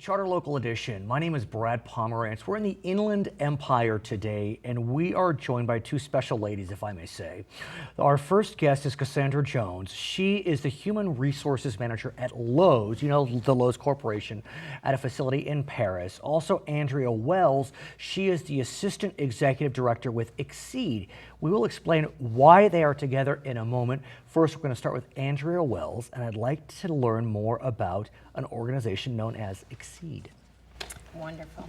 Charter Local Edition. My name is Brad Pomerance. We're in the Inland Empire today, and we are joined by two special ladies, if I may say. Our first guest is Cassandra Jones. She is the Human Resources Manager at Lowe's, you know, the Lowe's Corporation, at a facility in Paris. Also, Andrea Wells. She is the Assistant Executive Director with Exceed. We will explain why they are together in a moment. First, we're going to start with Andrea Wells, and I'd like to learn more about an organization known as Exceed. Wonderful.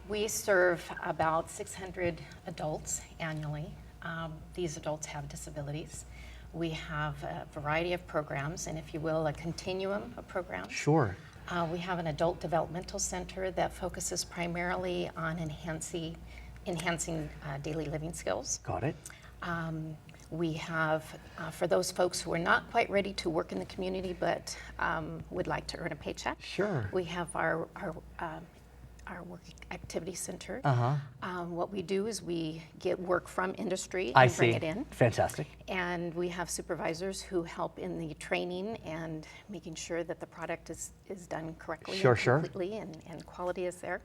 We serve about 600 adults annually. These adults have disabilities. We have a variety of programs, and if you will, a continuum of programs. Sure. We have an adult developmental center that focuses primarily on enhancing daily living skills. Got it. We have, for those folks who are not quite ready to work in the community but would like to earn a paycheck, Sure. we have our work activity center. What we do is we get work from industry and bring it in. Fantastic. And we have supervisors who help in the training and making sure that the product is done correctly and completely and quality is there.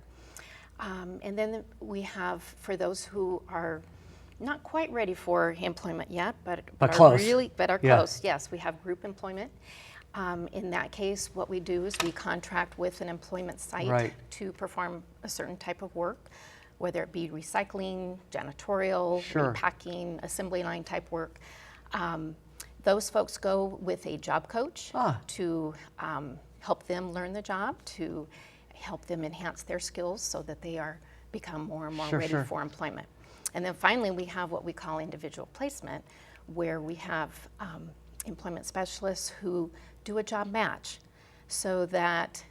And then we have, for those who are not quite ready for employment yet, but are close. Close. Yes, we have group employment. In that case, what we do is we contract with an employment site to perform a certain type of work, whether it be recycling, janitorial, repacking, assembly line type work. Those folks go with a job coach to help them learn the job, to help them enhance their skills so that they become more and more ready for employment. And then finally, we have what we call individual placement, where we have employment specialists who do a job match so that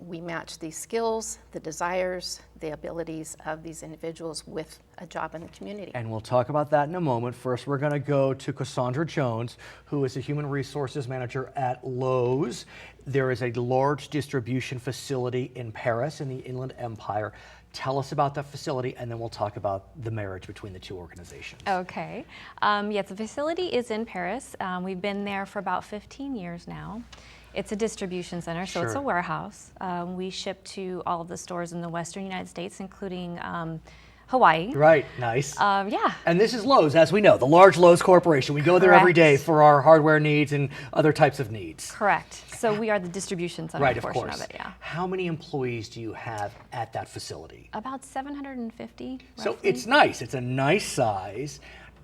we match the skills, the desires, the abilities of these individuals with a job in the community. And we'll talk about that in a moment. First, we're going to go to Cassandra Jones, who is a Human Resources Manager at Lowe's. There is a large distribution facility in Paris in the Inland Empire. Tell us about that facility, and then we'll talk about the marriage between the two organizations. Okay. Yes, the facility is in Paris. We've been there for about 15 years now. It's a distribution center, so it's a warehouse. We ship to all of the stores in the Western United States, including Hawaii. Right, nice. Yeah. And this is Lowe's, as we know, the large Lowe's Corporation. We go there every day for our hardware needs and other types of needs. Correct. So we are the distribution center portion of it, How many employees do you have at that facility? About 750, roughly. So it's nice. It's a nice size.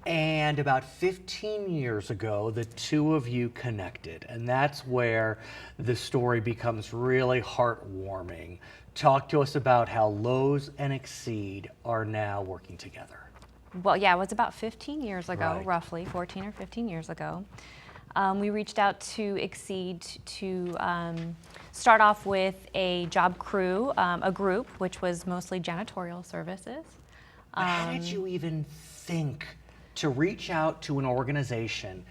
And about 15 years ago, the two of you connected, and that's where the story becomes really heartwarming. Talk to us about how Lowe's and Exceed are now working together. Well, yeah, it was about 15 years ago, roughly 14 or 15 years ago. We reached out to Exceed to start off with a job crew, a group, which was mostly janitorial services. How did you even think to reach out to an organization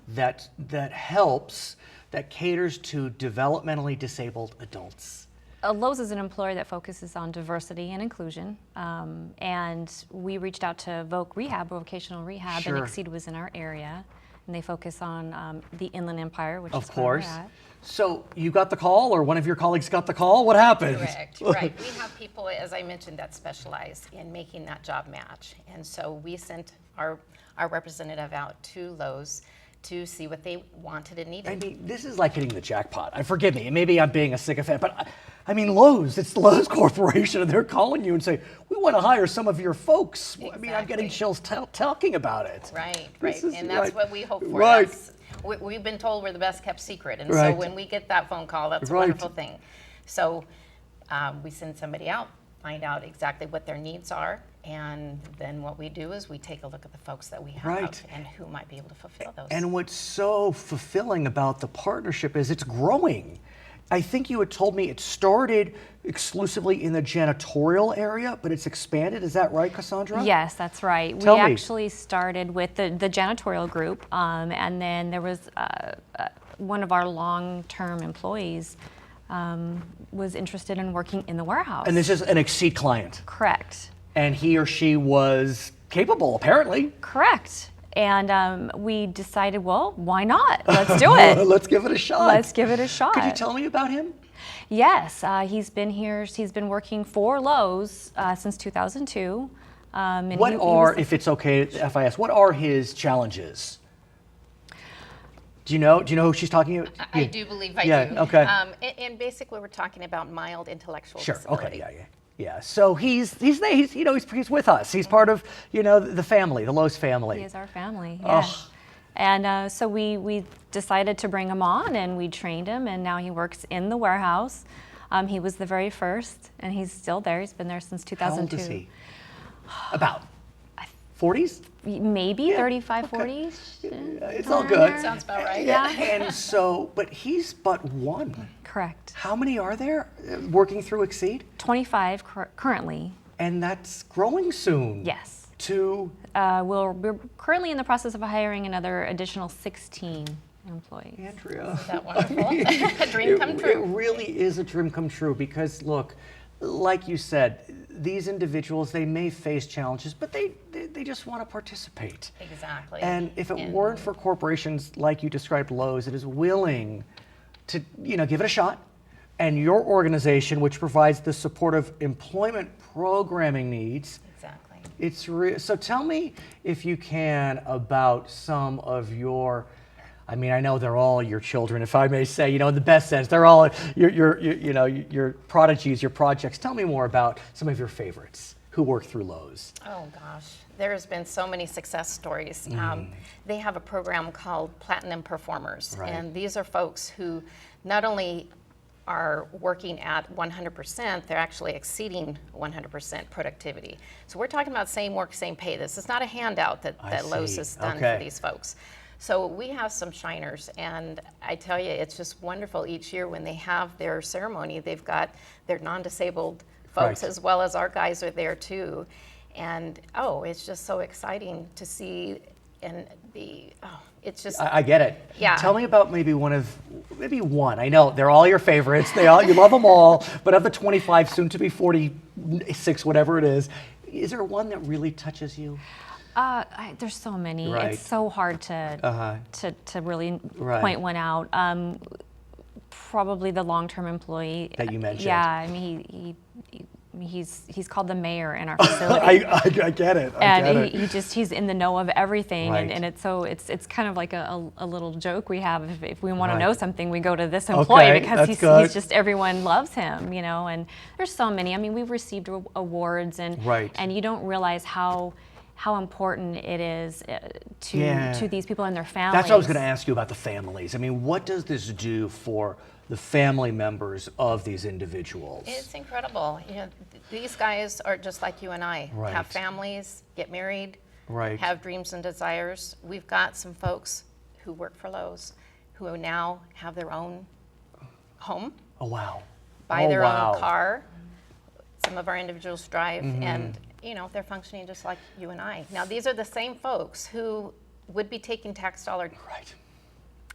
that helps, that caters to developmentally disabled adults? Lowe's is an employer that focuses on diversity and inclusion, and we reached out to vocational rehab, and Exceed was in our area, and they focus on the Inland Empire, which is where we're at. So you got the call, or one of your colleagues got the call? What happened? Correct, right. We have people, as I mentioned, that specialize in making that job match, and so we sent our representative out to Lowe's to see what they wanted and needed. I mean, this is like hitting the jackpot. Forgive me, maybe I'm being a sycophant, but I mean, Lowe's, it's the Lowe's Corporation, and they're calling you and say, we want to hire some of your folks. Exactly. I mean, I'm getting chills talking about it. Right, and that's what we hope for. We've been told we're the best kept secret, and so when we get that phone call, that's a wonderful thing. So we send somebody out, find out exactly what their needs are, and then what we do is we take a look at the folks that we have and who might be able to fulfill those. And what's so fulfilling about the partnership is it's growing. I think you had told me it started exclusively in the janitorial area, but it's expanded. Is that right, Cassandra? Yes, that's right. We actually started with the janitorial group, and then there was one of our long-term employees was interested in working in the warehouse. And this is an Exceed client? Correct. And he or she was capable, apparently. Correct. And we decided, well, why not? Let's do it. Let's give it a shot. Let's give it a shot. Could you tell me about him? Yes, he's been here. He's been working for Lowe's since 2002. And What he are, was the if it's okay, if I ask, what are his challenges? Do you know who she's talking about? I do believe I Yeah, do. okay. And basically, we're talking about mild intellectual Sure. disability. Okay. Yeah. So he's with us. He's part of the family, the Lowe's family. He is our family. Oh. Yeah. And so we decided to bring him on, and we trained him, and now he works in the warehouse. He was the very first, and he's still there. He's been there since 2002. How old is he? About 40s? Maybe Yeah, 35, okay. 40s. It's all good. Sounds about right. Yeah. And so, but he's but one. Correct. How many are there working through Exceed? 25 currently. And that's growing soon. Yes. To We're currently in the process of hiring another additional 16 employees. Andrea. Isn't that wonderful? A dream come true. It really is a dream come true because look, like you said, these individuals, they may face challenges, but they just want to participate. Exactly. And if it weren't for corporations like you described, Lowe's, that is willing to give it a shot, and your organization, which provides the supportive employment programming needs. Exactly. So tell me, if you can, about some of your, I mean, I know they're all your children, if I may say, in the best sense. They're all your prodigies, your projects. Tell me more about some of your favorites who work through Lowe's. Oh gosh, there's been so many success stories. They have a program called Platinum Performers, Right. and these are folks who not only are working at 100%, they're actually exceeding 100% productivity. So we're talking about same work, same pay. This is not a handout that Lowe's see. has done Okay. for these folks. So we have some shiners, and I tell you, it's just wonderful each year when they have their ceremony. They've got their non-disabled folks Right. as well as our guys are there too. And it's just so exciting to see, and it's just. I get it. Yeah. Tell me about maybe one. I know they're all your favorites. You love them all. But of the 25, soon to be 46, whatever it is there one that really touches you? There's so many. Right. It's so hard to really Right. point one out. Probably the long-term employee That you mentioned. Yeah, I mean he's called the mayor in our facility. I get it. And he's in the know of everything, Right. and it's kind of like a little joke we have. If we want Right. to know something, we go to this employee Okay, because that's he's good. just, everyone loves him, and there's so many. I mean, we've received awards, and Right. and you don't realize how important it is to these people and their families. That's what I was going to ask you about the families. I mean, what does this do for the family members of these individuals? It's incredible. These guys are just like you and I. Right. Have families, get married, Right. have dreams and desires. We've got some folks who work for Lowe's who now have their own home, Oh, wow. buy Oh, their wow. own car. Some of our individuals drive, Mm-hmm. and they're functioning just like you and I. Now, these are the same folks who would be taking tax dollar Right.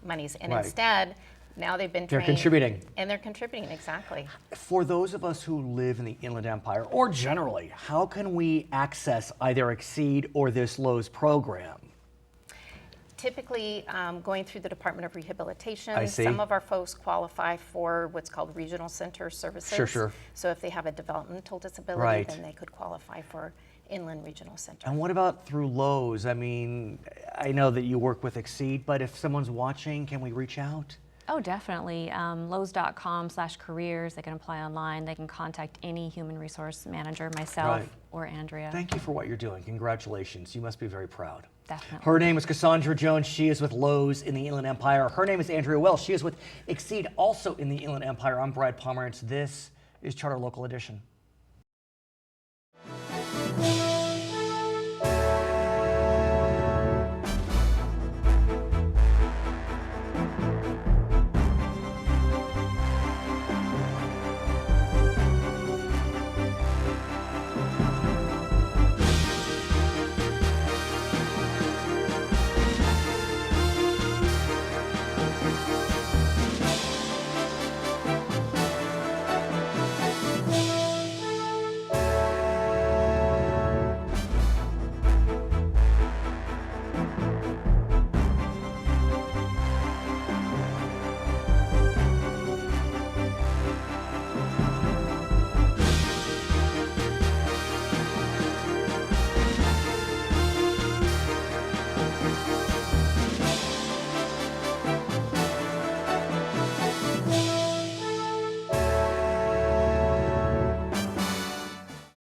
monies, and Right. instead, now they've been They're trained. contributing. And they're contributing, exactly. For those of us who live in the Inland Empire, or generally, how can we access either Exceed or this Lowe's program? Typically, going through the Department of Rehabilitation. I see. Some of our folks qualify for what's called regional center services. Sure. So if they have a developmental disability, Right. then they could qualify for Inland Regional Center. And what about through Lowe's? I mean, I know that you work with Exceed, but if someone's watching, can we reach out? Oh, definitely. Lowe's.com/careers. They can apply online. They can contact any human resource manager, myself Right. or Andrea. Thank you for what you're doing. Congratulations. You must be very proud. Definitely. Her name is Cassandra Jones. She is with Lowe's in the Inland Empire. Her name is Andrea Wells. She is with Exceed, also in the Inland Empire. I'm Brad Pomerance. This is Charter Local Edition.